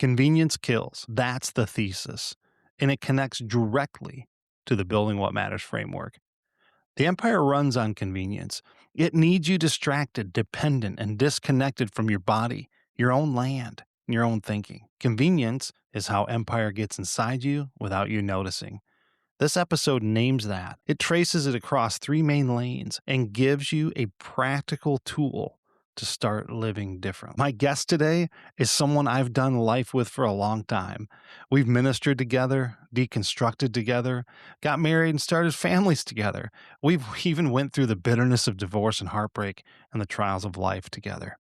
Convenience kills. That's the thesis. And it connects directly to the Building What Matters framework. The empire runs on convenience. It needs you distracted, dependent, and disconnected from your body, your own land, and your own thinking. Convenience is how empire gets inside you without you noticing. This episode names that. It traces it across 3 main lanes and gives you a practical tool to start living different. My guest today is someone I've done life with for a long time. We've ministered together, deconstructed together, got married and started families together. We've even went through the bitterness of divorce and heartbreak and the trials of life together.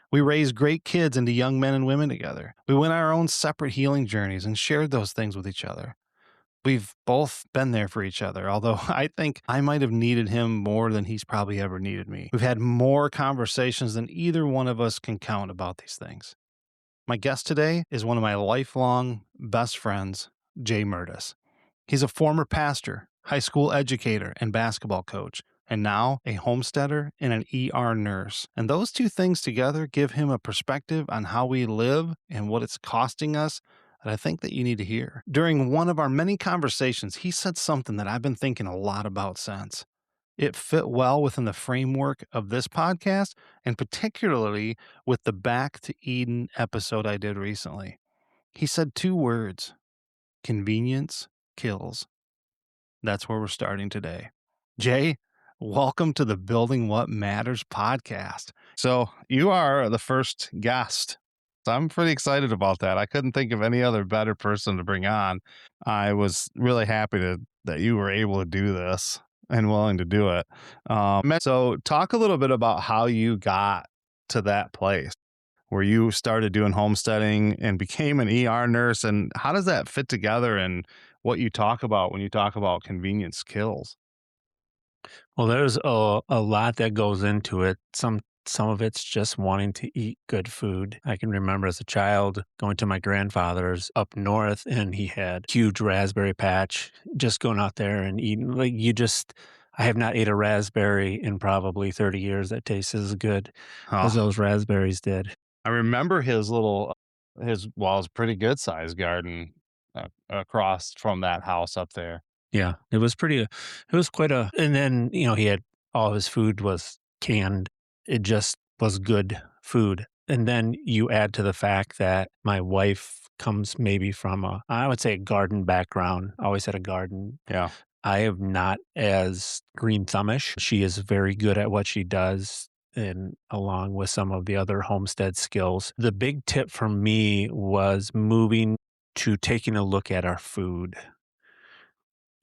We raised great kids into young men and women together. We went our own separate healing journeys and shared those things with each other. We've both been there for each other, although I think I might have needed him more than he's probably ever needed me. We've had more conversations than either one of us can count about these things. My guest today is one of my lifelong best friends, Jay Mertes. He's a former pastor, high school educator, and basketball coach, and now a homesteader and an ER nurse. And those two things together give him a perspective on how we live and what it's costing us that I think that you need to hear. During one of our many conversations, he said something that I've been thinking a lot about since. It fit well within the framework of this podcast, and particularly with the Back to Eden episode I did recently. He said 2 words: convenience kills. That's where we're starting today. Jay, welcome to the Building What Matters podcast. So you are the first guest. So I'm pretty excited about that. I couldn't think of any other better person to bring on. I was really happy that you were able to do this and willing to do it. So talk a little bit about how you got to that place where you started doing homesteading and became an ER nurse, and how does that fit together and what you talk about when you talk about convenience kills? Well, there's a lot that goes into it. Some of it's just wanting to eat good food. I can remember as a child going to my grandfather's up north, and he had huge raspberry patch. Just going out there and eating, I have not ate a raspberry in probably 30 years that tastes as good as Oh, those raspberries did. I remember well, it was a pretty good sized garden across from that house up there. Yeah, it was quite a, and then, he had all of his food was canned. It just was good food. And then you add to the fact that my wife comes maybe from I would say a garden background, always had a garden. Yeah. I am not as green thumbish. She is very good at what she does. And along with some of the other homestead skills, the big tip for me was moving to taking a look at our food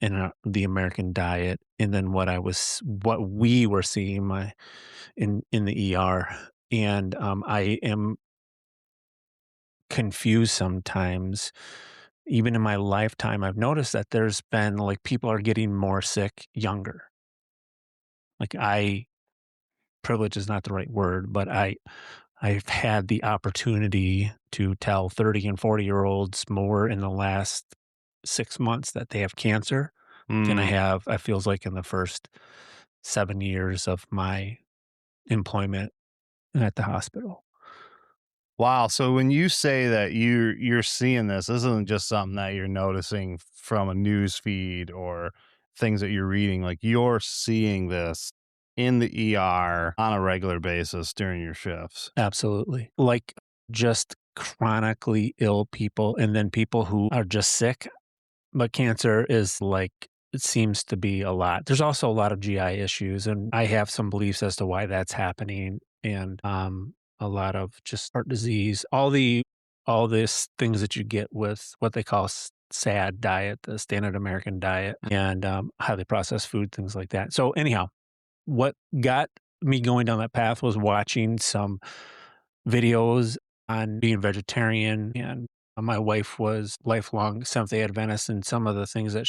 in the American diet, and then what we were seeing in the ER, and I am confused sometimes. Even in my lifetime, I've noticed that there's been like people are getting more sick younger. Like privilege is not the right word, but I've had the opportunity to tell 30 and 40-year-olds more in the last 6 months that they have cancer than Mm. I feels like in the first 7 years of my employment at the hospital. Wow. So when you say that you're seeing this isn't just something that you're noticing from a news feed or things that you're reading. Like you're seeing this in the ER on a regular basis during your shifts. Absolutely. Like, just chronically ill people, and then people who are just sick, but cancer is like it seems to be a lot. There's also a lot of GI issues, and I have some beliefs as to why that's happening, and, a lot of just heart disease, all these things that you get with what they call SAD diet, the standard American diet, and, highly processed food, things like that. So, anyhow, what got me going down that path was watching some videos on being vegetarian, and my wife was lifelong Seventh-day Adventist, and some of the things that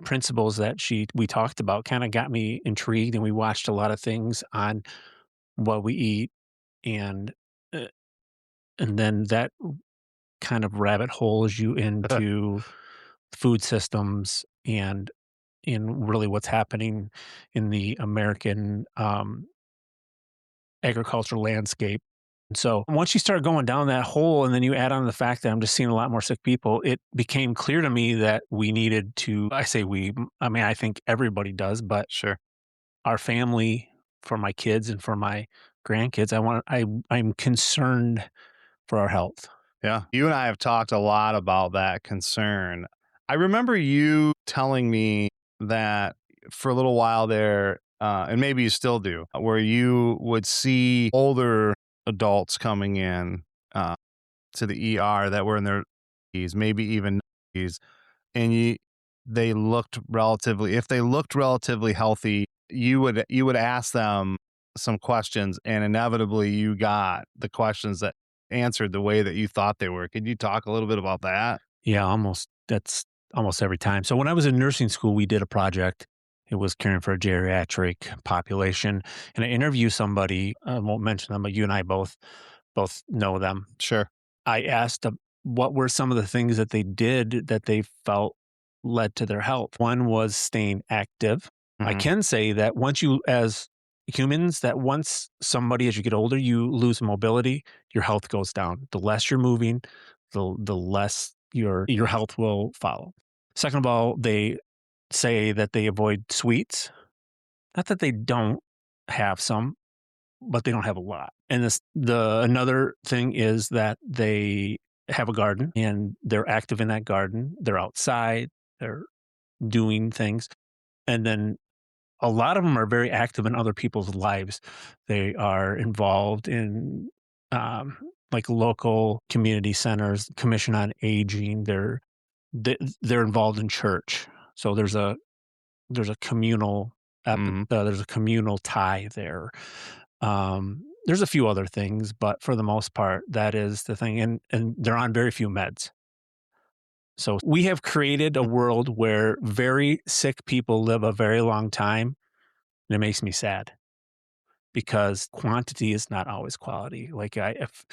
principles that we talked about kinda got me intrigued, and we watched a lot of things on what we eat, and, uh, and then that kind of rabbit holes you into food systems and in really what's happening in the American, agricultural landscape. So once you start going down that hole and then you add on the fact that I'm just seeing a lot more sick people, it became clear to me that we needed to, I say we, I mean, I think everybody does, but Sure. our family, for my kids and for my grandkids, I'm concerned for our health. Yeah. You and I have talked a lot about that concern. I remember you telling me that for a little while there, and maybe you still do, where you would see older adults coming in uh, to the ER that were in their 80s, maybe even 90s, and they looked relatively, if they looked relatively healthy, you would ask them some questions, and inevitably you got the questions that answered the way that you thought they were. Could you talk a little bit about that? Yeah, almost. That's almost every time. So when I was in nursing school, we did a project. It was caring for a geriatric population, and I interviewed somebody. I won't mention them, but you and I both know them. Sure. I asked them what were some of the things that they did that they felt led to their health. One was staying active. I Hmm. can say that once you, as humans, that once somebody, as you get older, you lose mobility, your health goes down. The less you're moving, the less your health will follow. Second of all, they say that they avoid sweets. Not that they don't have some, but they don't have a lot. And the another thing is that they have a garden and they're active in that garden. They're outside, they're doing things. And then a lot of them are very active in other people's lives. They are involved in um, like local community centers, Commission on Aging. They're involved in church. So there's a communal Hmm. there's a communal tie there. There's a few other things, but for the most part, that is the thing, and they're on very few meds. So we have created a world where very sick people live a very long time, and it makes me sad because quantity is not always quality. Like if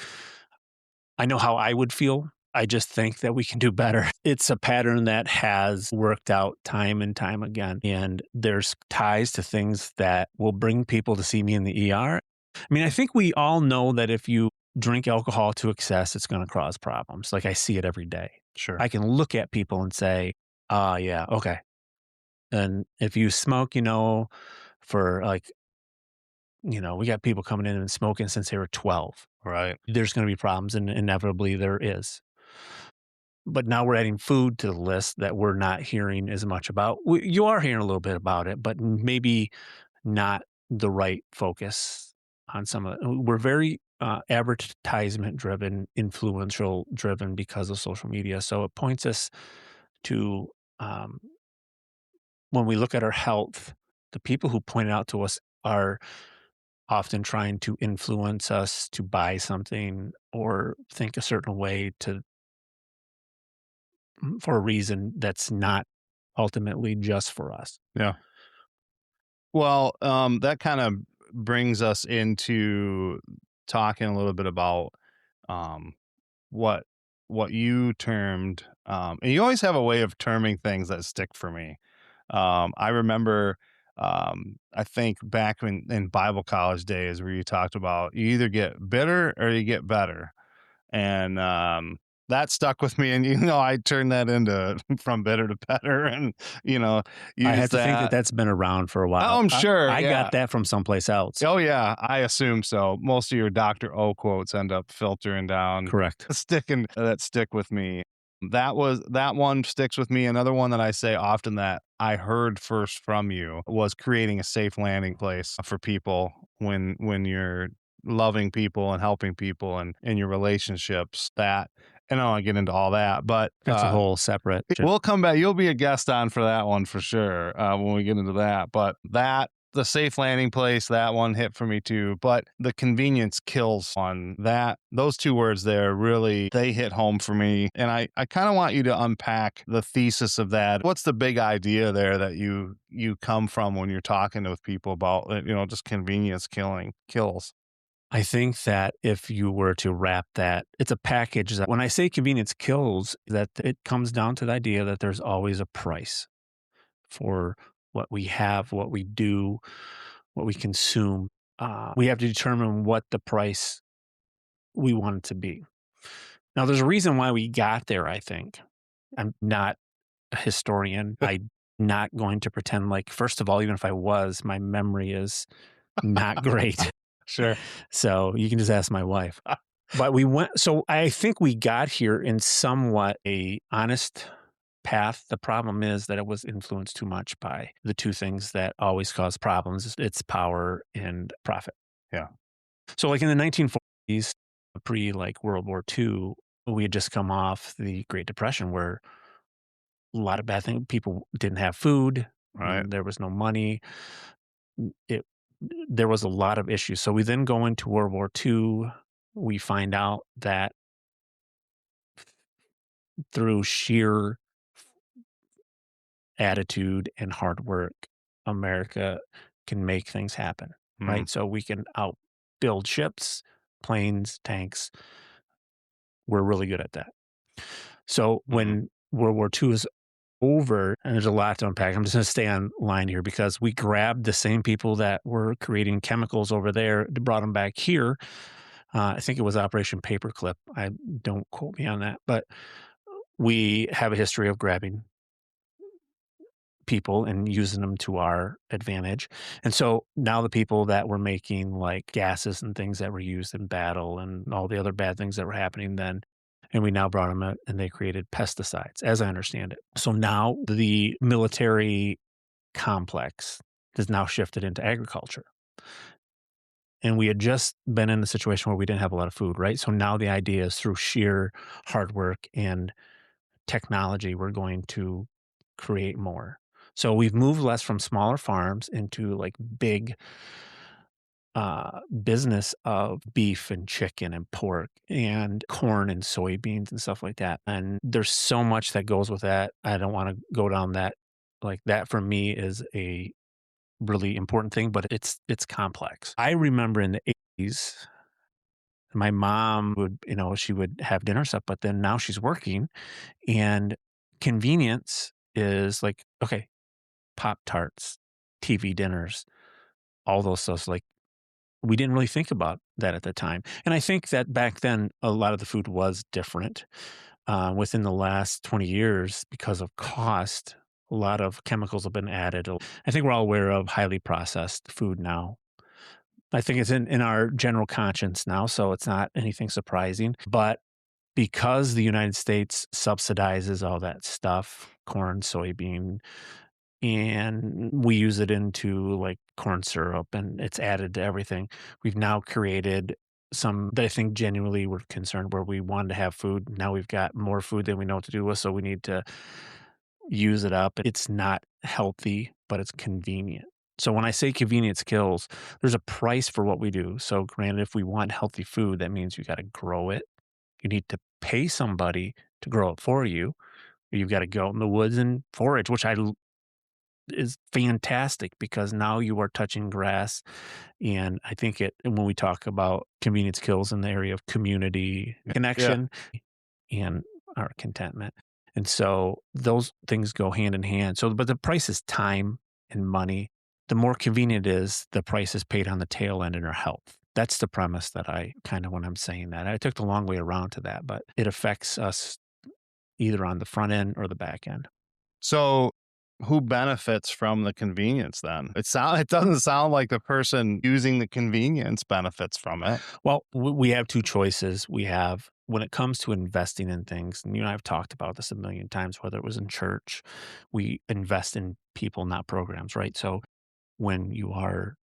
I know how I would feel. I just think that we can do better. It's a pattern that has worked out time and time again. And there's ties to things that will bring people to see me in the ER. I mean, I think we all know that if you drink alcohol to excess, it's going to cause problems. Like I see it every day. Sure. I can look at people and say, yeah, okay. And if you smoke, for like, we got people coming in and smoking since they were 12. Right. There's going to be problems, and inevitably there is. But now we're adding food to the list that we're not hearing as much about. You are hearing a little bit about it, but maybe not the right focus on some of it. We're very advertisement driven, influential driven because of social media. So it points us to um, when we look at our health, the people who point it out to us are often trying to influence us to buy something or think a certain way for a reason that's not ultimately just for us. Yeah. Well, that kind of brings us into talking a little bit about um, what what you termed, and you always have a way of terming things that stick for me. I remember, I think back in Bible college days where you talked about you either get bitter or you get better. And that stuck with me. And, I turned that into from bitter to better and, you know, I have use to think that that. that's been around for a Oh, while. I'm I sure. I got Yeah. that from someplace else. Oh, yeah, I assume so. Most of your Dr. O quotes end up filtering down, Correct. sticking that stick with me. That one sticks with me. Another one that I say often that I heard first from you was creating a safe landing place for people when you're loving people and helping people and in your relationships. That and I don't want to get into all that, but That's a whole separate we'll come back. You'll be a guest on for that one for sure when we get into that. But the safe landing place, that one hit for me too. But the convenience kills on that. Those two words there really, they hit home for me. And I kind of want you to unpack the thesis of that. What's the big idea there that you come from when you're talking with people about, just convenience kills? I think that if you were to wrap that, it's a package that when I say convenience kills, that it comes down to the idea that there's always a price for what we have, what we do, what we consume. We have to determine what the price we want it to be. Now, there's a reason why we got there, I think. I'm not a historian. I'm not going to pretend like, first of all, even if I was, my memory is not great. Sure. So you can just ask my wife. But we went, so I think we got here in somewhat a honest path. The problem is that it was influenced too much by the two things that always cause problems. It's power and profit. Yeah. So like in the 1940s, pre like World War II, we had just come off the Great Depression where a lot of bad things, people didn't have food, Right. there was no money. It there was a lot of issues. So we then go into World War II. We find out that through sheer attitude and hard work, America can make things happen, Mm. right? So we can outbuild ships, planes, tanks. We're really good at that. So Mhm. when World War II is over, and there's a lot to unpack. I'm just going to stay on line here because we grabbed the same people that were creating chemicals over there, brought them back here. I think it was Operation Paperclip. I don't quote me on that, but we have a history of grabbing people and using them to our advantage. And so now the people that were making like gases and things that were used in battle and all the other bad things that were happening then, and we now brought them out and they created pesticides, as I understand it. So now the military complex has now shifted into agriculture. And we had just been in a situation where we didn't have a lot of food, right? So now the idea is through sheer hard work and technology, we're going to create more. So we've moved less from smaller farms into like big business of beef and chicken and pork and corn and soybeans and stuff like that. And there's so much that goes with that. I don't want to go down that. Like that for me is a really important thing, but it's complex. I remember in the 80s, my mom would, she would have dinner stuff, but then now she's working and convenience is like, okay, Pop Tarts, TV dinners, all those stuff. Like we didn't really think about that at the time. And I think that back then a lot of the food was different. Within the last 20 years, because of cost, a lot of chemicals have been added. I think we're all aware of highly processed food now. I think it's in our general conscience now, so it's not anything surprising. But because the United States subsidizes all that stuff, corn, soybean, and we use it into like corn syrup and it's added to everything, we've now created some that I think genuinely we're concerned where we wanted to have food. Now we've got more food than we know what to do with, so we need to use it up. It's not healthy, but it's convenient. So when I say convenience kills, there's a price for what we do. So granted, if we want healthy food, that means you got to grow it. You need to pay somebody to grow it for you. You've got to go out in the woods and forage, which is fantastic because now you are touching grass. And I think when we talk about convenience kills in the area of community Yeah. connection, and our contentment. And so those things go hand in hand. So, but the price is time and money. The more convenient it is, the price is paid on the tail end in our health. That's the premise that I kind of when I'm saying that. I took the long way around to that, but it affects us either on the front end or the back end. So who benefits from the convenience then? It doesn't sound like the person using the convenience benefits from it. Well, we have two choices. We have when it comes to investing in things, and you and I have talked about this a million times, whether it was in church, we invest in people, not programs, right? So when you are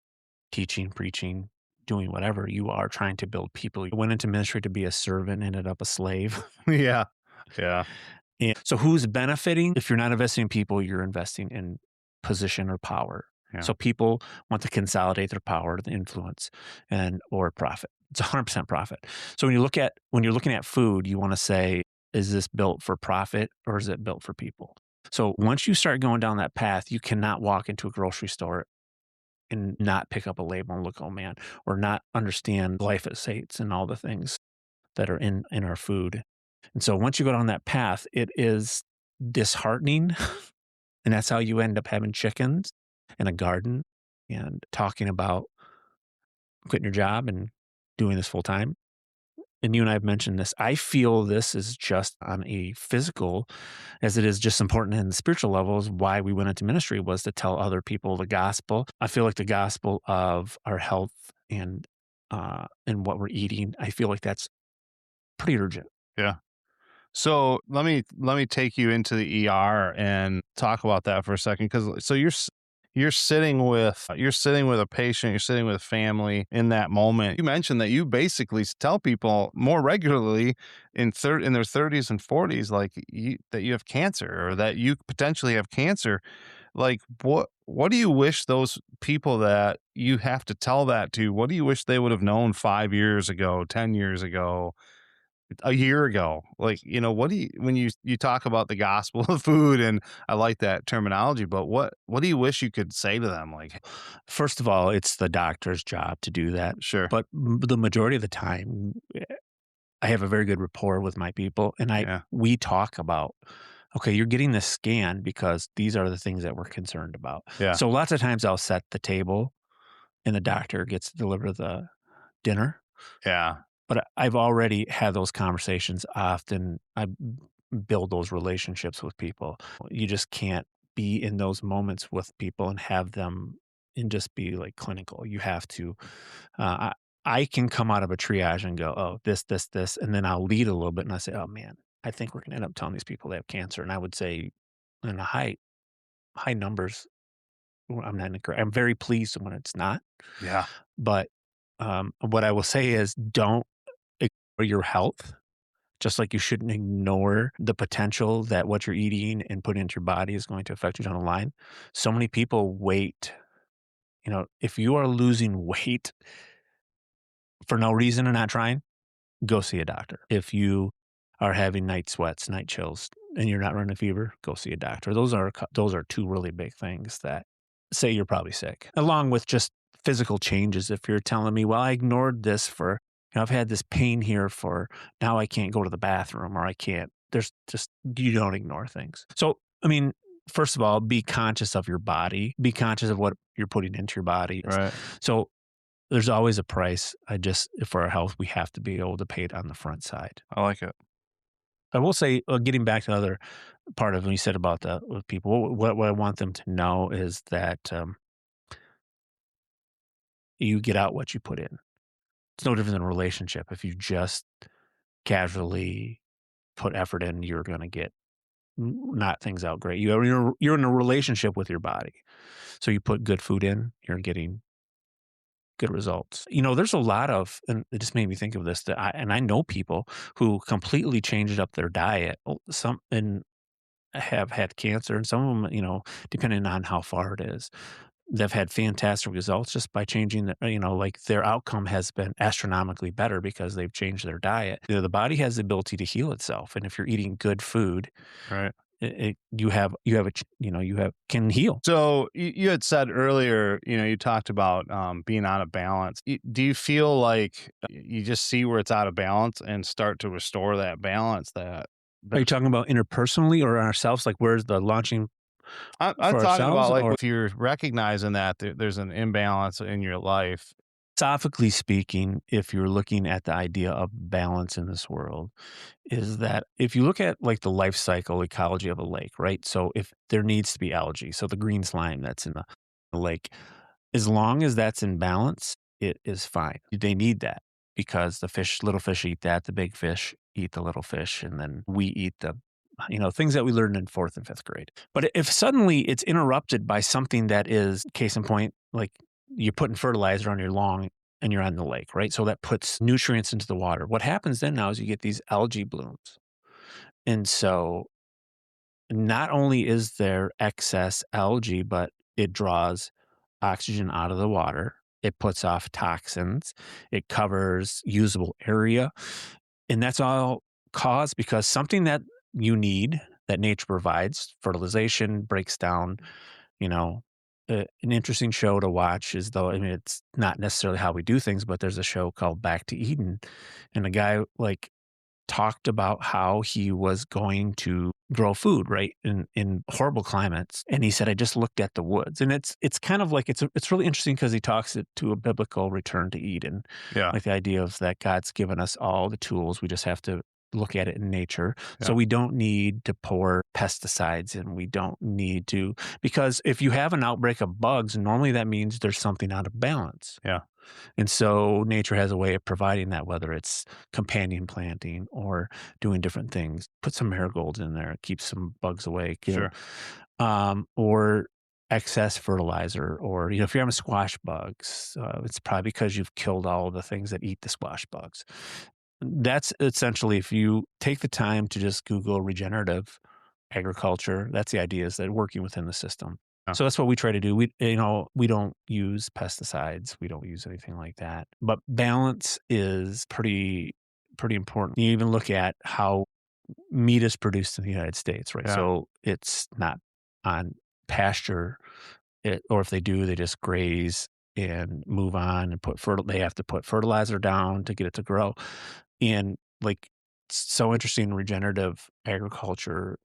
teaching, preaching, doing whatever, you are trying to build people. You went into ministry to be a servant, ended up a slave. Yeah. Yeah. And so who's benefiting? If you're not investing in people, you're investing in position or power. Yeah. So people want to consolidate their power, the influence, and or profit. It's 100% profit. So when you're looking at food, you want to say, is this built for profit or is it built for people? So once you start going down that path, you cannot walk into a grocery store and not pick up a label and look, oh man, or not understand glyphosates and all the things that are in our food. And so once you go down that path, it is disheartening. And that's how you end up having chickens and a garden and talking about quitting your job and doing this full time. and you and I have mentioned this, I feel this is just on a physical as it is just important in the spiritual levels. Why we went into ministry was to tell other people the gospel. I feel like the gospel of our health and what we're eating, I feel like that's pretty urgent. Yeah. So let me take you into the ER and talk about that for a second, because you're sitting with a patient, you're sitting with a family in that moment. You mentioned that you basically tell people more regularly in their 30s and 40s, like that you have cancer or that you potentially have cancer. Like what do you wish those people that you have to tell that to? What do you wish they would have known 5 years ago, 10 years ago? A year ago, like, what do you when you talk about the gospel of food, and I like that terminology, but what do you wish you could say to them? Like, First of all, it's the doctor's job to do that. sure, But the majority of the time, I have a very good rapport with my people, and yeah, we talk about, okay, you're getting this scan because these are the things that we're concerned about. yeah, So lots of times I'll set the table and the doctor gets to deliver the dinner. yeah, But I've already had those conversations often. I build those relationships with people. You just can't be in those moments with people and have them and just be like clinical. You have to. Uh, I, I can come out of a triage and go, oh, this, and then I'll lead a little bit and I say, oh man, I think we're going to end up telling these people they have cancer. And I would say, in the high numbers, I'm not. I'm very pleased when it's not. yeah, But what I will say is, don't ignore your health, just like you shouldn't ignore the potential that what you're eating and putting into your body is going to affect you down the line. So many people wait. If you are losing weight for no reason and not trying, go see a doctor. If you are having night sweats, night chills, and you're not running a fever, go see a doctor. Those are two really big things that say you're probably sick, along with just physical changes. If you're telling me, well, I ignored this I've had this pain here for now, I can't go to the bathroom or I can't. There's just you don't ignore things. So, I mean, first of all, be conscious of your body. Be conscious of what you're putting into your body. right. So there's always a price. For our health, we have to be able to pay it on the front side. I like it. I will say, getting back to the other part of when you said about the with people, what I want them to know is that you get out what you put in. It's no different than a relationship. If you just casually put effort in, you're going to get not things out great. You're in a relationship with your body, so you put good food in, you're getting good results. There's a lot of, and it just made me think of this, that I know people who completely changed up their diet. Some and have had cancer, and some of them, depending on how far it is, they've had fantastic results just by changing like their outcome has been astronomically better because they've changed their diet. The body has the ability to heal itself. And if you're eating good food, Right. you have can heal. So you had said earlier, you talked about being out of balance. Do you feel like you just see where it's out of balance and start to restore that balance? Are you talking about interpersonally or ourselves? Like where's the launching I'm for talking ourselves about, like, or if you're recognizing that there's an imbalance in your life. philosophically speaking, if you're looking at the idea of balance in this world, is that if you look at like the life cycle ecology of a lake, right? So if there needs to be algae, so the green slime that's in the lake, as long as that's in balance, it is fine. They need that because little fish eat that, the big fish eat the little fish, and then we eat the things that we learned in fourth and fifth grade. But if suddenly it's interrupted by something that is, case in point, like you're putting fertilizer on your lawn and you're on the lake, right? So that puts nutrients into the water. What happens then now is you get these algae blooms. And so not only is there excess algae, but it draws oxygen out of the water. It puts off toxins. It covers usable area. And that's all caused because something that you need that nature provides, fertilization breaks down, you know, an interesting show to watch is though, I mean, it's not necessarily how we do things, but there's a show called Back to Eden. And the guy like talked about how he was going to grow food, right, in horrible climates, and he said, "I just looked at the woods," and it's kind of like it's really interesting because he talks it to a biblical return to Eden, Yeah. like the idea of that God's given us all the tools, we just have to look at it in nature, Yeah. so we don't need to pour pesticides, and we don't need to because if you have an outbreak of bugs, normally that means there's something out of balance. Yeah. And so nature has a way of providing that, whether it's companion planting or doing different things. Put some marigolds in there, keep some bugs away, Sure. or excess fertilizer, or if you're having squash bugs, it's probably because you've killed all the things that eat the squash bugs. That's essentially if you take the time to just Google regenerative agriculture, that's the idea is that working within the system. Yeah. So that's what we try to do. We don't use pesticides. We don't use anything like that. But balance is pretty important. You even look at how meat is produced in the United States, right? Yeah. So it's not on pasture, or if they do, they just graze and move on and they have to put fertilizer down to get it to grow. And like so interesting regenerative agriculture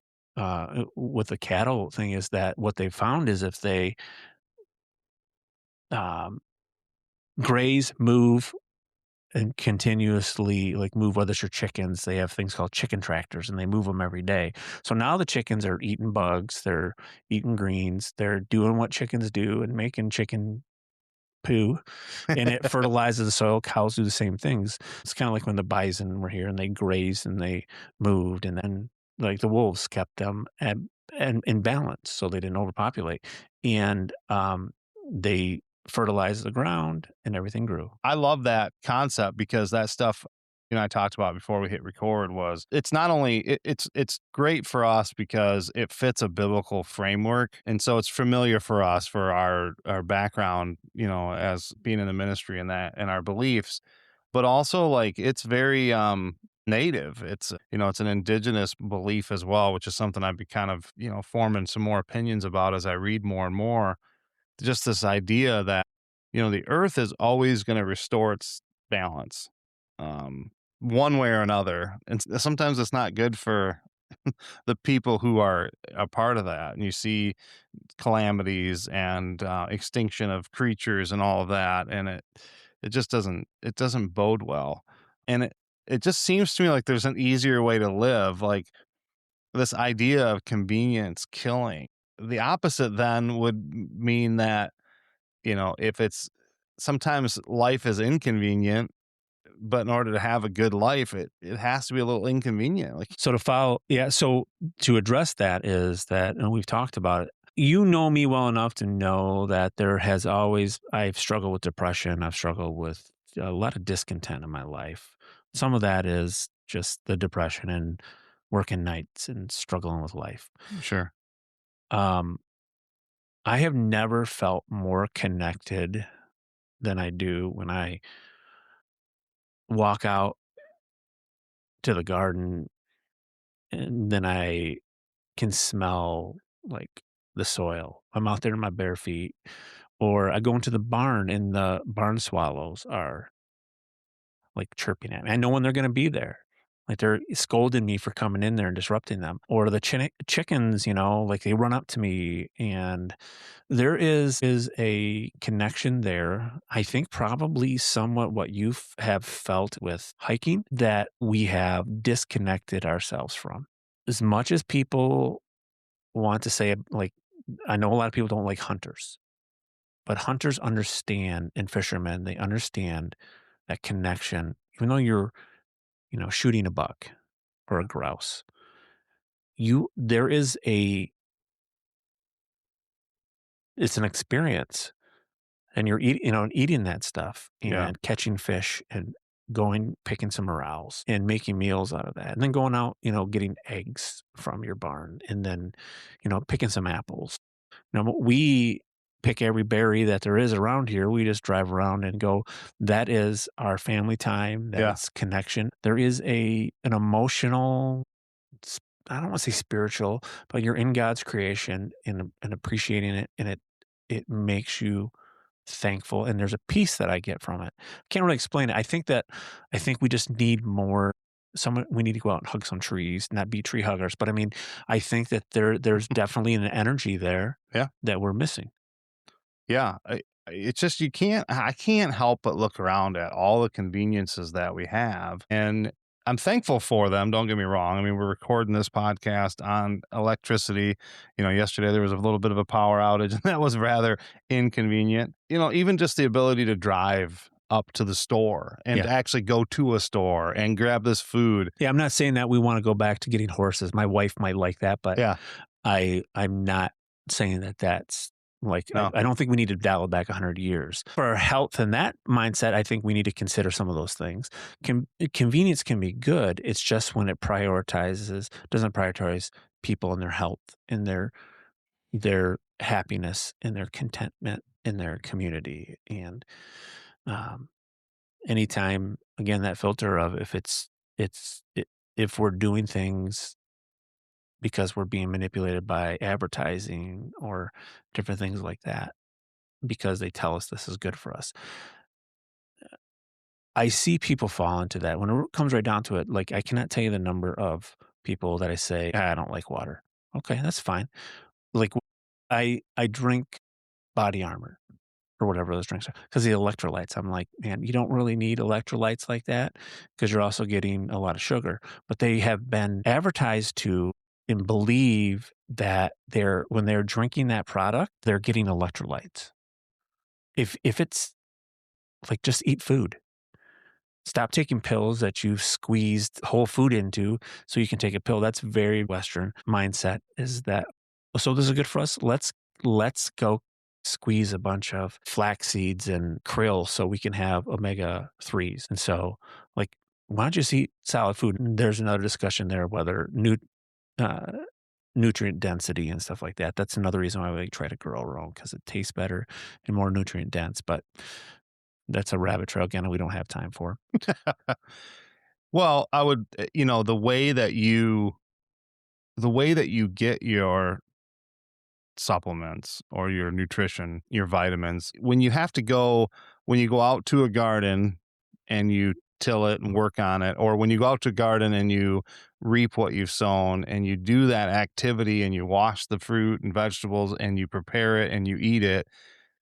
with the cattle thing is that what they found is if they um, graze, move, and continuously like move, whether it's your chickens, they have things called chicken tractors and they move them every day. So now the chickens are eating bugs, they're eating greens, they're doing what chickens do and making chicken poo, and it fertilizes the soil. Cows do the same things. It's kind of like when the bison were here and they grazed and they moved, and then like the wolves kept them and in balance so they didn't overpopulate. And they fertilized the ground and everything grew. I love that concept because that stuff, I talked about before we hit record was it's not only it's great for us because it fits a biblical framework. And so it's familiar for us for our background, as being in the ministry and that and our beliefs, but also like it's very native. It's an indigenous belief as well, which is something I've been kind of, forming some more opinions about as I read more and more. Just this idea that, the earth is always going to restore its balance, one way or another. And sometimes it's not good for the people who are a part of that. And you see calamities and extinction of creatures and all of that. And it doesn't bode well. And it just seems to me like there's an easier way to live. Like this idea of convenience killing. The opposite then would mean that, if it's sometimes life is inconvenient, but in order to have a good life, it has to be a little inconvenient. Like, So to follow, yeah. So to address that is that, and we've talked about it. You know me well enough to know that I've struggled with depression. I've struggled with a lot of discontent in my life. Some of that is just the depression and working nights and struggling with life. sure. Um, I have never felt more connected than I do when I walk out to the garden and then I can smell like the soil. I'm out there in my bare feet, or I go into the barn and the barn swallows are like chirping at me. I know when they're going to be there. Like they're scolding me for coming in there and disrupting them. Or the chickens, like they run up to me, and there is a connection there. I think probably somewhat what have felt with hiking that we have disconnected ourselves from. As much as people want to say, like, I know a lot of people don't like hunters, but hunters understand, and fishermen, they understand that connection. Even though you're, shooting a buck or a grouse, there is it's an experience, and you're eating that stuff Yeah. and catching fish and going picking some morels and making meals out of that, and then going out, getting eggs from your barn, and then, picking some apples. We pick every berry that there is around here. We just drive around and go, that is our family time. That Yeah. is connection. There is an emotional, I don't want to say spiritual, but you're in God's creation and appreciating it. And it makes you thankful. And there's a peace that I get from it. Can't really explain it. I think we just need more. someone we need to go out and hug some trees, not be tree huggers, but I mean, I think that there's definitely an energy there Yeah. that we're missing. Yeah, it's just I can't help but look around at all the conveniences that we have, and I'm thankful for them, don't get me wrong. I mean, we're recording this podcast on electricity. Yesterday there was a little bit of a power outage, and that was rather inconvenient. Even just the ability to drive up to the store and Yeah. to actually go to a store and grab this food. Yeah, I'm not saying that we wanna go back to getting horses. My wife might like that, but Yeah, I'm not saying that that's like no. I don't think we need to dial it back 100 years. For our health and that mindset, I think we need to consider some of those things. Convenience can be good. It's just when it doesn't prioritize people and their health and their happiness and their contentment in their community. And um, anytime, again, that filter of if we're doing things because we're being manipulated by advertising or different things like that because they tell us this is good for us. I see people fall into that. When it comes right down to it, like I cannot tell you the number of people that I say, "Ah, I don't like water." Okay, that's fine. Like I drink body armor or whatever those drinks are because the electrolytes. I'm like, man, you don't really need electrolytes like that because you're also getting a lot of sugar. But they have been advertised to and believe that when they're drinking that product, they're getting electrolytes. If it's like just eat food. Stop taking pills that you've squeezed whole food into so you can take a pill. That's very Western mindset is that, so this is good for us. Let's go squeeze a bunch of flax seeds and krill so we can have omega 3s. And so like, why don't you just eat solid food? And there's another discussion there, whether uh, nutrient density and stuff like that. That's another reason why we try to grow our own because it tastes better and more nutrient dense. But that's a rabbit trail again, and we don't have time for. Well, I would, the way that you get your supplements or your nutrition, your vitamins, when you go out to a garden and you till it and work on it, or when you go out to a garden and you reap what you've sown and you do that activity and you wash the fruit and vegetables and you prepare it and you eat it,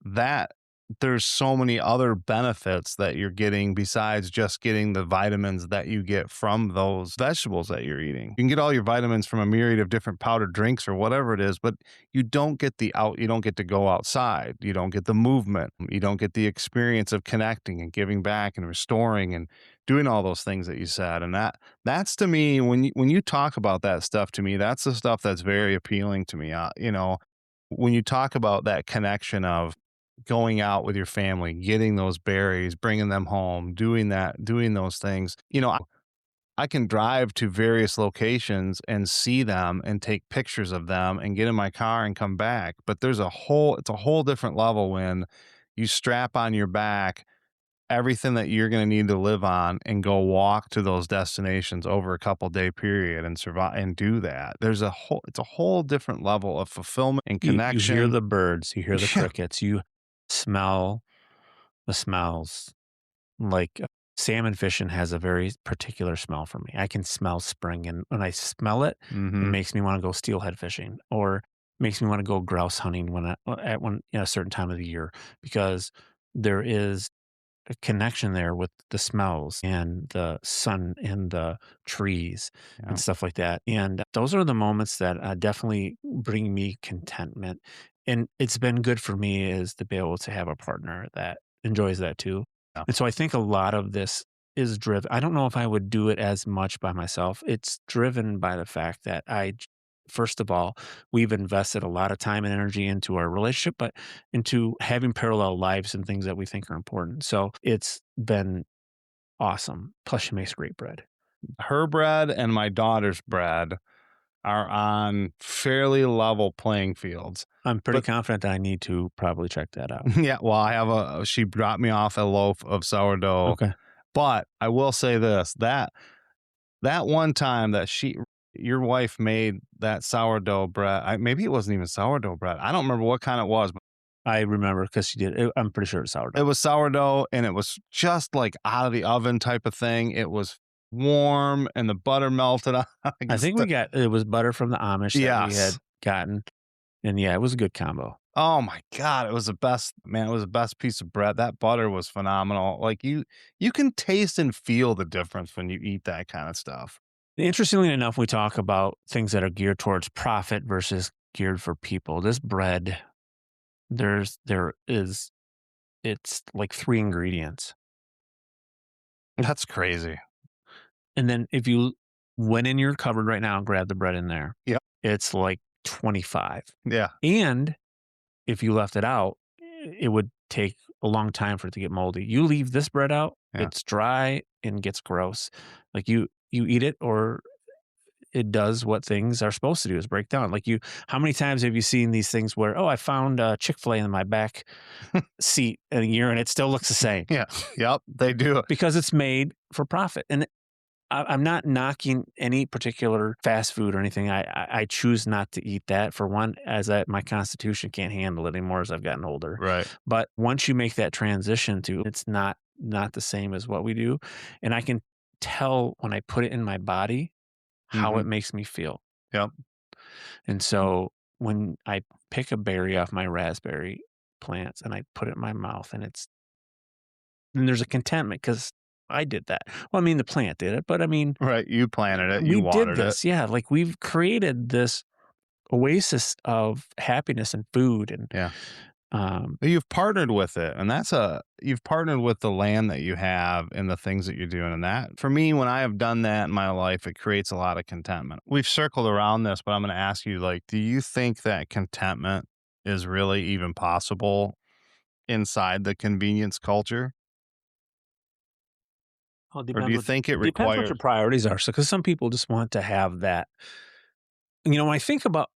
that there's so many other benefits that you're getting besides just getting the vitamins that you get from those vegetables that you're eating. You can get all your vitamins from a myriad of different powdered drinks or whatever it is, but you don't get to go outside. You don't get the movement. You don't get the experience of connecting and giving back and restoring and doing all those things that you said. And that's to me, when you talk about that stuff to me, that's the stuff that's very appealing to me. When you talk about that connection of going out with your family, getting those berries, bringing them home, doing those things. I can drive to various locations and see them and take pictures of them and get in my car and come back. But it's a whole different level when you strap on your back everything that you're going to need to live on and go walk to those destinations over a couple-day period and survive and do that. It's a whole different level of fulfillment and You hear connection. the birds, you hear the Yeah. crickets, you smell the smells. Like, salmon fishing has a very particular smell for me. I can smell spring, and when I smell it, it Hmm. makes me wanna go steelhead fishing or makes me wanna go grouse hunting at a certain time of the year because there is a connection there with the smells and the sun and the trees and Yeah. stuff like that. And those are the moments that definitely bring me contentment. And it's been good for me is to be able to have a partner that enjoys that too. Yeah. And so I think a lot of this is driven. I don't know if I would do it as much by myself. It's driven by the fact that first of all, we've invested a lot of time and energy into our relationship, but into having parallel lives and things that we think are important. So it's been awesome. Plus, she makes great bread. Her bread and my daughter's bread are on fairly level playing fields. I'm pretty But confident that I need to probably check that out. yeah, well, she dropped me off a loaf of sourdough, Okay. but I will say this, that one time that your wife made that sourdough bread, maybe it wasn't even sourdough bread. I don't remember what kind it was, but I remember because she did. I'm pretty sure it's it sourdough. was sourdough and it was just like out of the oven type of thing. It was warm and the butter melted on. I think we got it was butter from the Amish that we had Yes. gotten, and yeah, it was a good combo. Oh my god, it was the best, man, it was the best piece of bread. That butter was phenomenal. Like, you can taste and feel the difference when you eat that kinda stuff. Interestingly enough, we talk about things that are geared towards profit versus geared for people. This bread, there is it's like 3 ingredients. That's crazy. And then if you went in your cupboard right now and grabbed the bread in there, Yep. it's like 25. Yeah. And if you left it out, it would take a long time for it to get moldy. You leave this bread out, Yeah. it's dry and gets gross. Like you eat it or it does what things are supposed to do is break down. Like how many times have you seen these things where, oh, I found Chick-fil-A in my back seat in a year and it still looks the same Yeah. Yep, they do. because it's made for profit. And I'm not knocking any particular fast food or anything. I choose not to eat that for one, my constitution can't handle it anymore as I've gotten older. Right. But once you make that transition to it's not the same as what we do, and I can tell when I put it in my body how Mhm. it makes me feel. Yep. And so when I pick a berry off my raspberry plants and I put it in my mouth and there's a contentment because I did that. Well, I mean, the plant did it, but I mean, Right, you planted it, you we did watered it. this. Yeah. Like we've created this oasis of happiness and food. And, Yeah. um, You've partnered with it, and you've partnered with the land that you have and the things that you're doing, and that for me, when I have done that in my life, it creates a lot of contentment. We've circled around this, but I'm gonna ask you, like, do you think that contentment is really even possible inside the convenience culture? well, it Or do you think it depends what your requires. priorities are. So, because some people just want to have that. When I think about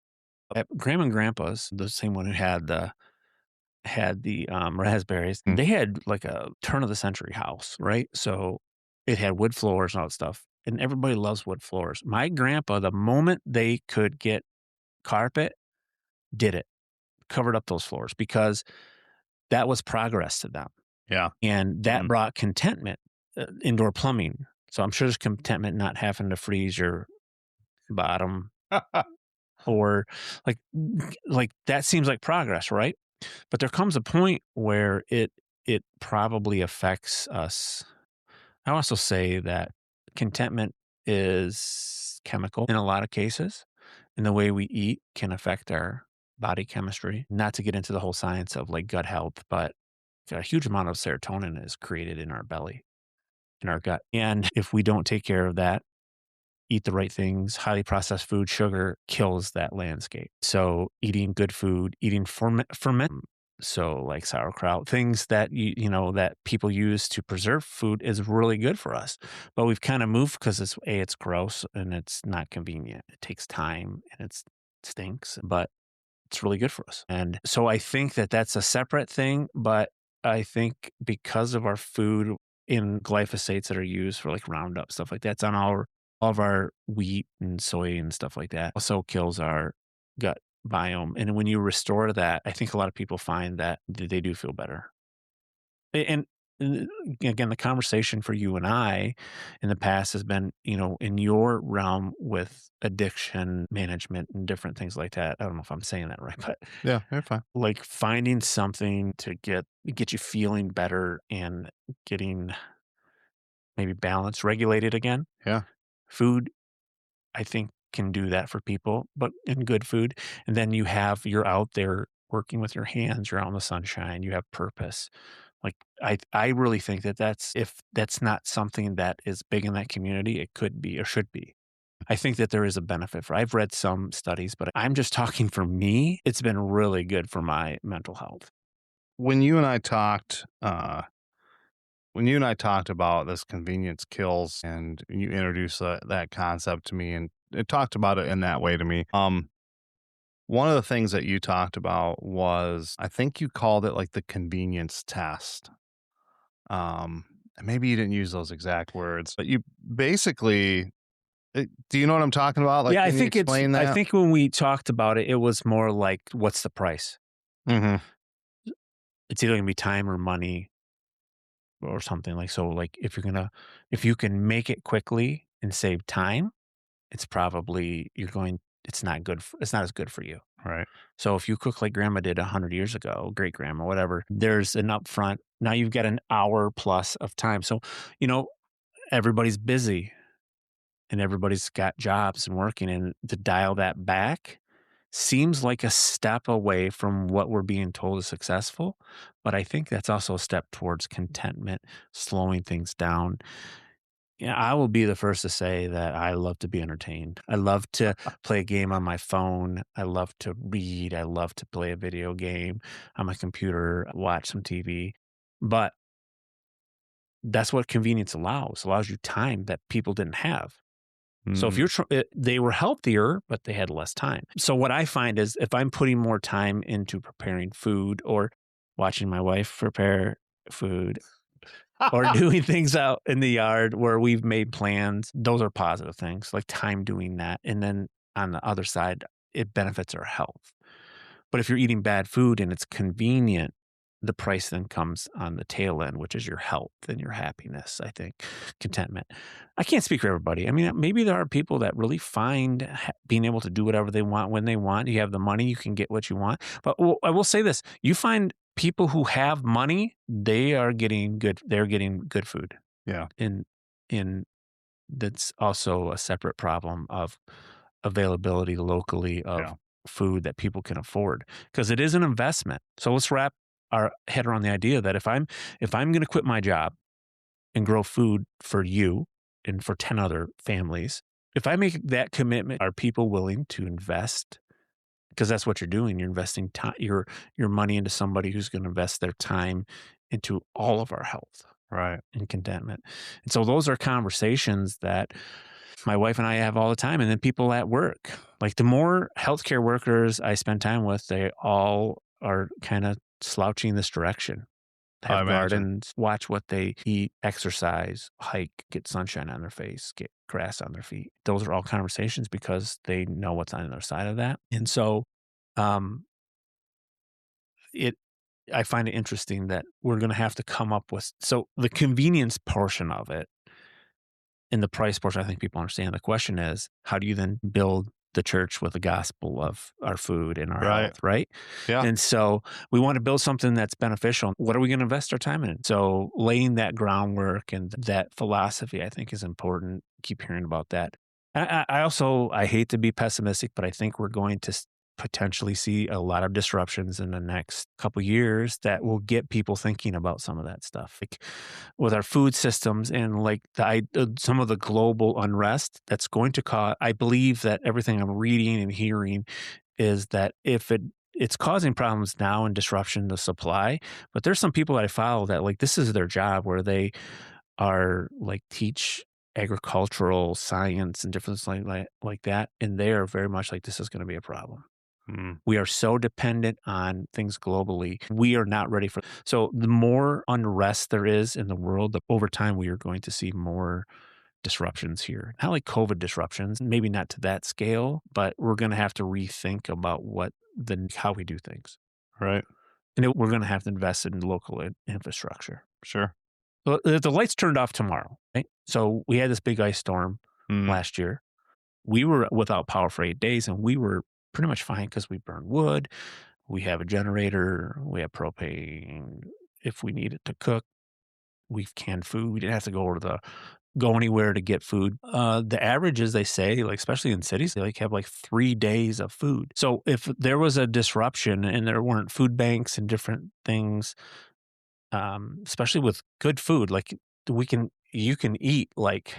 grandma and grandpa's, the same one who had the raspberries. Mm, They had like a turn of the century house, right? So it had wood floors and all that stuff. And everybody loves wood floors. My grandpa, the moment they could get carpet, did it, covered up those floors because that was progress to them. yeah. And that Mm. brought contentment, indoor plumbing. So I'm sure there's contentment not having to freeze your bottom or like that seems like progress, right? But there comes a point where it probably affects us. I also say that contentment is chemical in a lot of cases, and the way we eat can affect our body chemistry. Not to get into the whole science of like gut health, but a huge amount of serotonin is created in our belly, in our gut. And if we don't take care of that, eat the right things, highly processed food, sugar kills that landscape. So eating good food, eating ferment, so like sauerkraut, things that that people use to preserve food is really good for us. But we've kind of moved because it's gross and it's not convenient. It takes time and it stinks, but it's really good for us. And so I think that that's a separate thing, but I think because of our food in glyphosates that are used for like Roundup, stuff like that, it's on all of our wheat and soy and stuff like that, also kills our gut biome. And when you restore that, I think a lot of people find that they do feel better. And again, the conversation for you and I in the past has been, in your realm with addiction management and different things like that. I don't know if I'm saying that right, but Yeah, you're fine. like finding something to get you feeling better and getting maybe balanced, regulated again. Yeah. Food, I think, can do that for people, but in good food. And then you're out there working with your hands, you're out in the sunshine, you have purpose. Like I really think that if that's not something that is big in that community, it could be or should be. I think that there is a benefit I've read some studies, but I'm just talking for me. It's been really good for my mental health. When you and I talked, when you and I talked about this convenience kills and you introduced that concept to me and it talked about it in that way to me. One of the things that you talked about was, I think you called it like the convenience test. And maybe you didn't use those exact words, but you basically, do you know what I'm talking about? Like, Yeah, can you explain I that? think when we talked about it, it was more like, what's the price? Hmm. It's either gonna be time or money. or something like so. Like if you can make it quickly and save time, it's probably you're going. It's not good. It's not as good for you. Right. So if you cook like grandma did 100 years ago, great grandma, whatever, there's an upfront. Now you've got an hour plus of time. So, you know, everybody's busy and everybody's got jobs and working, and to dial that back seems like a step away from what we're being told is successful. But I think that's also a step towards contentment, slowing things down. Yeah, I will be the first to say that I love to be entertained. I love to play a game on my phone. I love to read. I love to play a video game on my computer, watch some TV. But that's what convenience allows you time that people didn't have. So if Mm, you're they were healthier, but they had less time. So what I find is if I'm putting more time into preparing food or watching my wife prepare food or doing things out in the yard where we've made plans, those are positive things, like time doing that. And then on the other side, it benefits our health. But if you're eating bad food and it's convenient, the price then comes on the tail end, which is your health and your happiness, I think, contentment. I can't speak for everybody. I mean, maybe there are people that really find being able to do whatever they want when they want. You have the money, you can get what you want. But I will say this, you find people who have money, they're getting good food. yeah. In that's also a separate problem of availability locally of Yeah. food that people can afford because it is an investment. So let's wrap our head around the idea that if I'm going to quit my job and grow food for you and for 10 other families, if I make that commitment, are people willing to invest? Because that's what you're doing. You're investing time, your money into somebody who's going to invest their time into all of our health Right. and contentment. And so those are conversations that my wife and I have all the time. And then people at work, like the more healthcare workers I spend time with, they all are kind of slouching this direction. I Have imagine. gardens, watch what they eat, exercise, hike, get sunshine on their face, get grass on their feet. Those are all conversations because they know what's on the other side of that. And so um, it I find it interesting that we're going to have to come up with so the convenience portion of it and the price portion, I think people understand. The question is, how do you then build the church with the gospel of our food and our Right. health, right? Yeah. And so we want to build something that's beneficial. What are we going to invest our time in? So laying that groundwork and that philosophy, I think, is important. Keep hearing about that. I hate to be pessimistic, but I think we're going to potentially see a lot of disruptions in the next couple years that will get people thinking about some of that stuff. Like with our food systems and like some of the global unrest that's going to cause. I believe that everything I'm reading and hearing is that if it's causing problems now and disruption to supply, but there's some people that I follow that like this is their job where they are like teach agricultural science and different things like that, and they are very much like this is going to be a problem. Mm, We are so dependent on things globally. We are not ready for so the more unrest there is in the world, over time we are going to see more disruptions here. Not like COVID disruptions, maybe not to that scale, but we're going to have to rethink about how we do things. right. And we're going to have to invest in local infrastructure. Sure. Well, the lights turned off tomorrow, right? So we had this big ice storm Mm, last year. We were without power for 8 days and we were pretty much fine because we burn wood. We have a generator. We have propane. If we needed to cook, we've canned food. We didn't have to go anywhere to get food. The averages they say, like especially in cities, they like have like 3 days of food. So if there was a disruption and there weren't food banks and different things, especially with good food, like you can eat like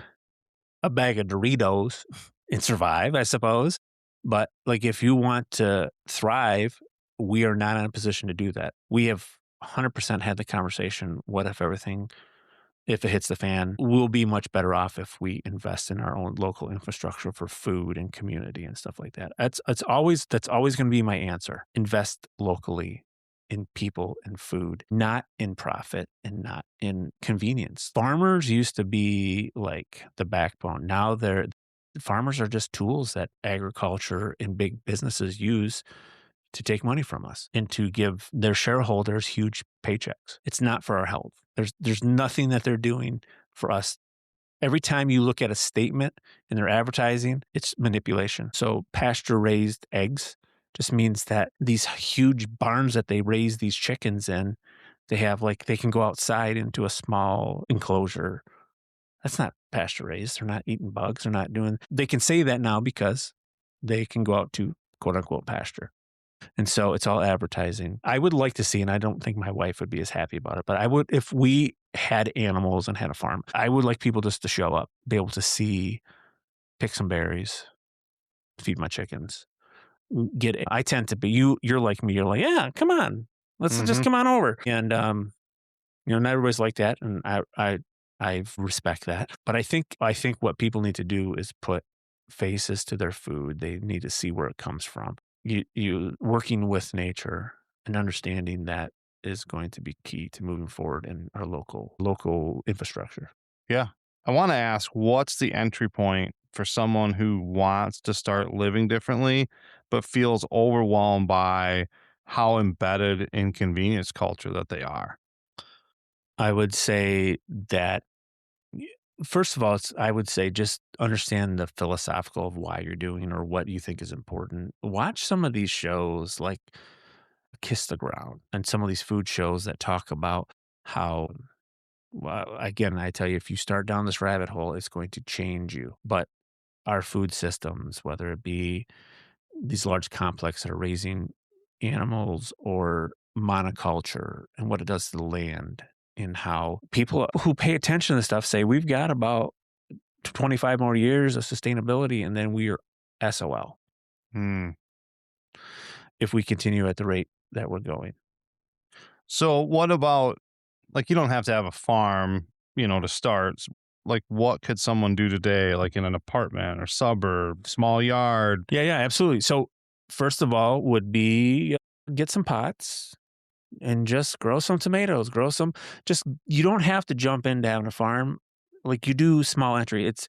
a bag of Doritos and survive, I suppose. But like if you want to thrive, we are not in a position to do that. We have 100% had the conversation. What if it hits the fan, we'll be much better off if we invest in our own local infrastructure for food and community and stuff like that. That's always going to be my answer. Invest locally in people and food, not in profit and not in convenience. Farmers used to be like the backbone. Now farmers are just tools that agriculture and big businesses use to take money from us and to give their shareholders huge paychecks. It's not for our health. There's nothing that they're doing for us. Every time you look at a statement in their advertising, it's manipulation. So pasture raised eggs just means that these huge barns that they raise these chickens in, they have like they can go outside into a small enclosure. That's not pasture raised. They're not eating bugs. They're not doing, they can say that now because they can go out to quote unquote pasture. And so it's all advertising. I would like to see, and I don't think my wife would be as happy about it, but I would, if we had animals and had a farm, I would like people just to show up, be able to see, pick some berries, feed my chickens, get it. I tend to be, you're like me. You're like, yeah, come on. Let's just Mhm. come on over. And, not everybody's like that. And I respect that. But I think what people need to do is put faces to their food. They need to see where it comes from. You working with nature and understanding that is going to be key to moving forward in our local infrastructure. Yeah. I want to ask, what's the entry point for someone who wants to start living differently, but feels overwhelmed by how embedded in convenience culture that they are? I would say that y- first of all, I would say just understand the philosophical of why you're doing or what you think is important. Watch some of these shows like Kiss the Ground and some of these food shows that talk about how, well, again, I tell you, if you start down this rabbit hole, it's going to change you. But our food systems, whether it be these large complexes that are raising animals or monoculture and what it does to the land, and how people who pay attention to this stuff say we've got about 25 more years of sustainability and then we are SOL Hmm. if we continue at the rate that we're going. So, what about, like, you don't have to have a farm, to start. Like, what could someone do today, like in an apartment or suburb, small yard? Yeah, yeah, absolutely. So, first of all, would be get some pots and just grow some tomatoes, grow some, just you don't have to jump into having a farm. Like you do small entry. It's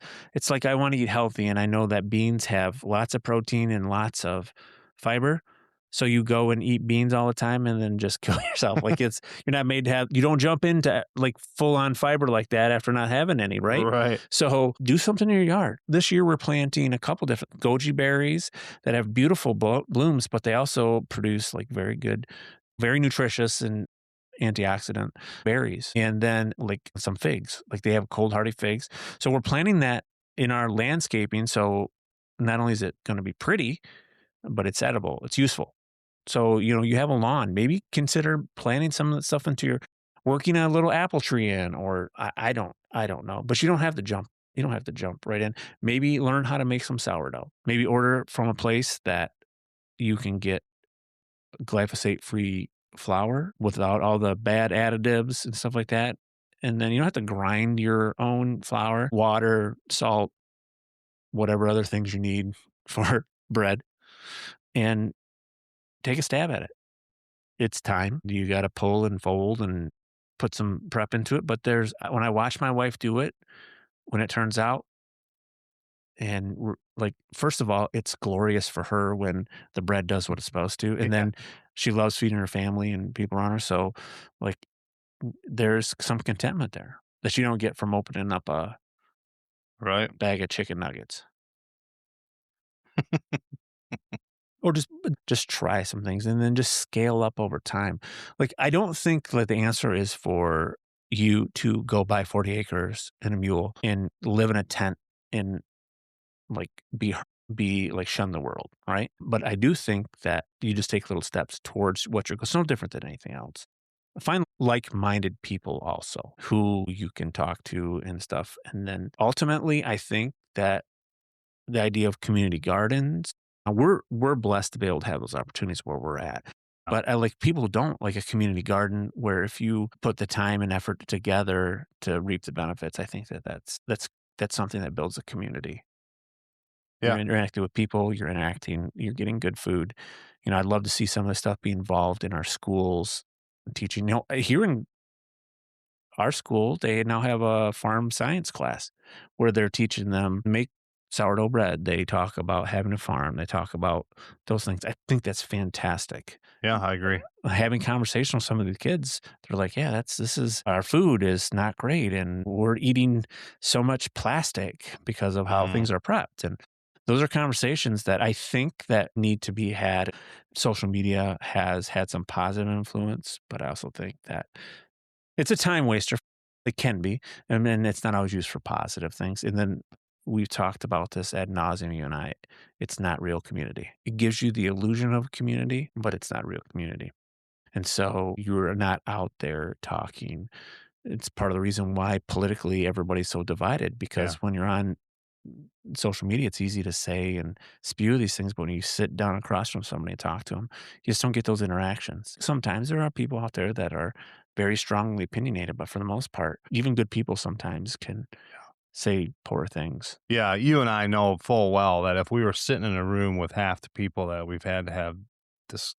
like I want to eat healthy and I know that beans have lots of protein and lots of fiber. So you go and eat beans all the time and then just kill yourself. Like you're not made to have, you don't jump into like full on fiber like that after not having any, right? Right. So do something in your yard. This year we're planting a couple different goji berries that have beautiful blooms, but they also produce like very good, very nutritious and antioxidant berries, and then like some figs, like they have cold hardy figs. So we're planting that in our landscaping. So not only is it going to be pretty, but it's edible, it's useful. So, you have a lawn, maybe consider planting some of that stuff into your, working a little apple tree in, or I don't know, but you don't have to jump. You don't have to jump right in. Maybe learn how to make some sourdough. Maybe order from a place that you can get glyphosate-free flour without all the bad additives and stuff like that, and then you don't have to grind your own flour, water, salt, whatever other things you need for bread, and take a stab at it. It's time. You gotta pull and fold and put some prep into it, but when I watch my wife do it, when it turns out, and we're like, first of all, it's glorious for her when the bread does what it's supposed to, and Yeah. then she loves feeding her family and people around her, so, like, there's some contentment there that you don't get from opening up a Right. bag of chicken nuggets. Or just try some things and then just scale up over time. Like, I don't think that the answer is for you to go buy 40 acres and a mule and live in a tent and, like, like, shun the world, right? But I do think that you just take little steps towards what you're, it's no different than anything else. Find like-minded people also who you can talk to and stuff, and then ultimately, I think that the idea of community gardens, we're blessed to be able to have those opportunities where we're at. But I like people who don't like a community garden where if you put the time and effort together to reap the benefits, I think that's something that builds a community. You're Yeah. interacting with people, you're getting good food. I'd love to see some of the stuff be involved in our schools and teaching. Here in our school, they now have a farm science class where they're teaching them make sourdough bread. They talk about having a farm. They talk about those things. I think that's fantastic. Yeah, I agree. Having conversation with some of the kids, they're like, yeah, this is our food is not great. And we're eating so much plastic because of how Mm, things are prepped. And those are conversations that I think that need to be had. Social media has had some positive influence, but I also think that it's a time waster. It can be, and then it's not always used for positive things. And then we've talked about this ad nauseum, you and I. It's not real community. It gives you the illusion of community, but it's not real community. And so you're not out there talking. It's part of the reason why politically everybody's so divided because yeah. when you're on social media, it's easy to say and spew these things, but when you sit down across from somebody and talk to them, you just don't get those interactions. Sometimes there are people out there that are very strongly opinionated, but for the most part, even good people sometimes can say poor things. Yeah, you and I know full well that if we were sitting in a room with half the people that we've had to have this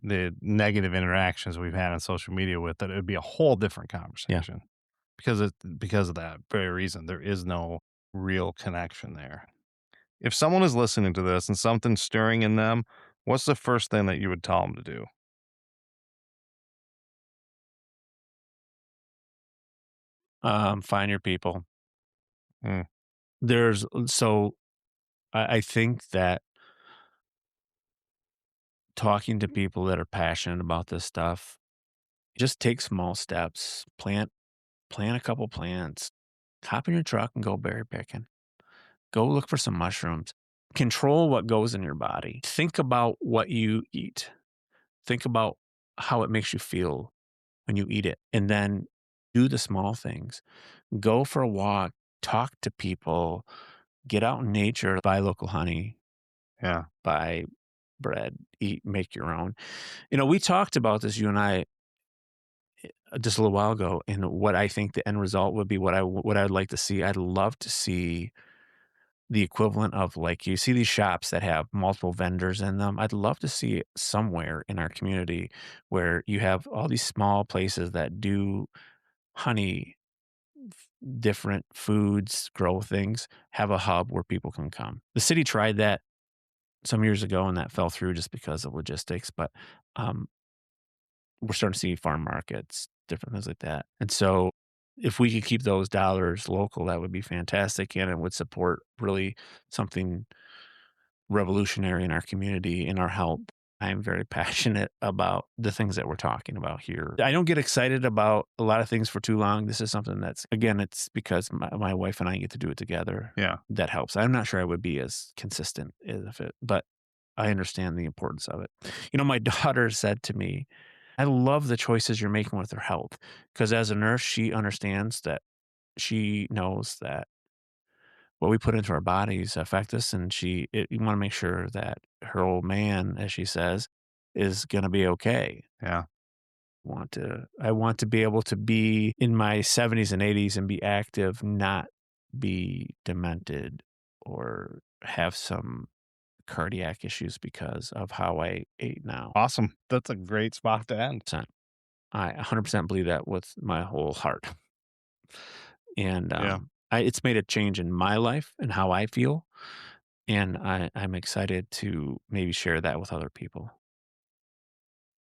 the negative interactions we've had on social media with, that it would be a whole different Yeah. conversation because of that very reason. There is no real connection there. If someone is listening to this and something's stirring in them, what's the first thing that you would tell them to do? Find your people. Mm, There's so I think that talking to people that are passionate about this stuff, just take small steps. Plant a couple plants. Hop in your truck and go berry picking. Go look for some mushrooms. Control what goes in your body. Think about what you eat. Think about how it makes you feel when you eat it. And then do the small things. Go for a walk, talk to people, get out in nature, buy local honey, yeah, buy bread, eat, make your own. We talked about this, you and I, just a little while ago, and what I think the end result would be, what I'd like to see. I'd love to see the equivalent of, like, you see these shops that have multiple vendors in them. I'd love to see it somewhere in our community where you have all these small places that do honey, different foods, grow things, have a hub where people can come. The city tried that some years ago and that fell through just because of logistics, but um, we're starting to see farm markets, different things like that. And so if we could keep those dollars local, that would be fantastic. And it would support really something revolutionary in our community, in our health. I'm very passionate about the things that we're talking about here. I don't get excited about a lot of things for too long. This is something that's, again, it's because my wife and I get to do it together. yeah. That helps. I'm not sure I would be as consistent if it, but I understand the importance of it. My daughter said to me, I love the choices you're making with her health because as a nurse, she understands that she knows that what we put into our bodies affect us, and you want to make sure that her old man, as she says, is going to be okay. Yeah. I want to be able to be in my 70s and 80s and be active, not be demented or have some cardiac issues because of how I ate now. Awesome. That's a great spot to end. I 100% believe that with my whole heart. And Yeah. it's made a change in my life and how I feel. And I'm excited to maybe share that with other people.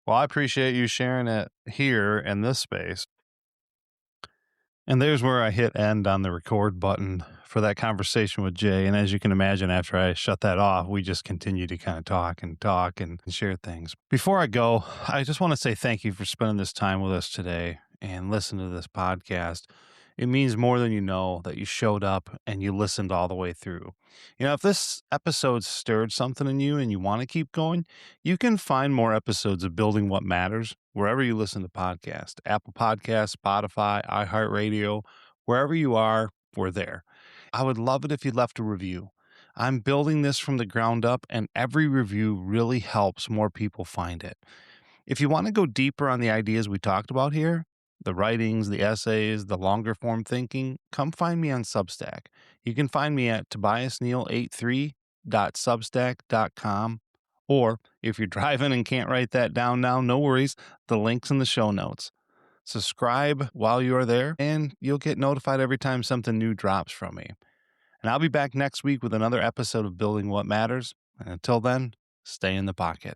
Well, I appreciate you sharing it here in this space. And there's where I hit end on the record button for that conversation with Jay. And as you can imagine, after I shut that off, we just continue to kind of talk and share things. Before I go, I just want to say thank you for spending this time with us today and listening to this podcast. It means more than you know that you showed up and you listened all the way through. If this episode stirred something in you and you want to keep going, you can find more episodes of Building What Matters wherever you listen to podcasts, Apple Podcasts, Spotify, iHeartRadio, wherever you are, we're there. I would love it if you left a review. I'm building this from the ground up, and every review really helps more people find it. If you want to go deeper on the ideas we talked about here, the writings, the essays, the longer form thinking, come find me on Substack. You can find me at tobiasneal83.substack.com. Or if you're driving and can't write that down now, no worries. The link's in the show notes. Subscribe while you are there, and you'll get notified every time something new drops from me. And I'll be back next week with another episode of Building What Matters. And until then, stay in the pocket.